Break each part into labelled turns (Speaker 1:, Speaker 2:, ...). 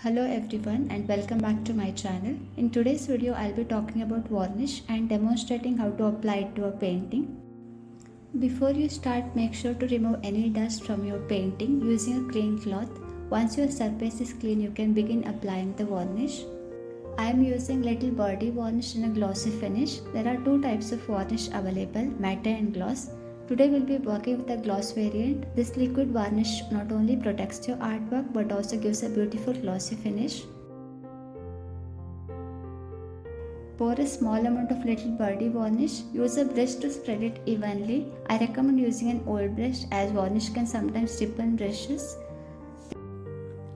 Speaker 1: Hello everyone and welcome back to my channel. In today's video I'll be talking about varnish and demonstrating how to apply it to a painting. Before you start, make sure to remove any dust from your painting using a clean cloth. Once your surface is clean, you can begin applying the varnish. I am using Little Birdie Varnish in a glossy finish. There are two types of varnish available, matte and gloss. Today we'll be working with the gloss variant. This liquid varnish not only protects your artwork but also gives a beautiful glossy finish. Pour a small amount of Little Birdie varnish. Use a brush to spread it evenly. I recommend using an old brush as varnish can sometimes dip in brushes.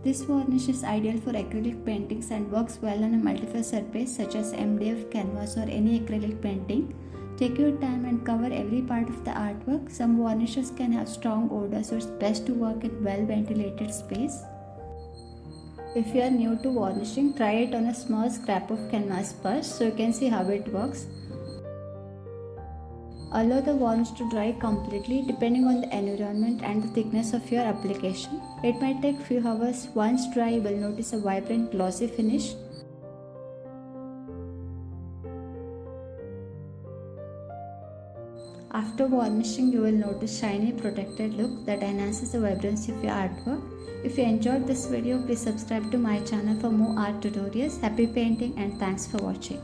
Speaker 1: This varnish is ideal for acrylic paintings and works well on a multiple surface such as MDF, canvas or any acrylic painting. Take your time and cover every part of the artwork. Some varnishes can have strong odor, so it's best to work in well ventilated space. If you are new to varnishing, try it on a small scrap of canvas first so you can see how it works. Allow the varnish to dry completely depending on the environment and the thickness of your application. It might take few hours. Once dry, you will notice a vibrant glossy finish. After varnishing, you will notice shiny protected look that enhances the vibrancy of your artwork. If you enjoyed this video, please subscribe to my channel for more art tutorials. Happy painting and thanks for watching.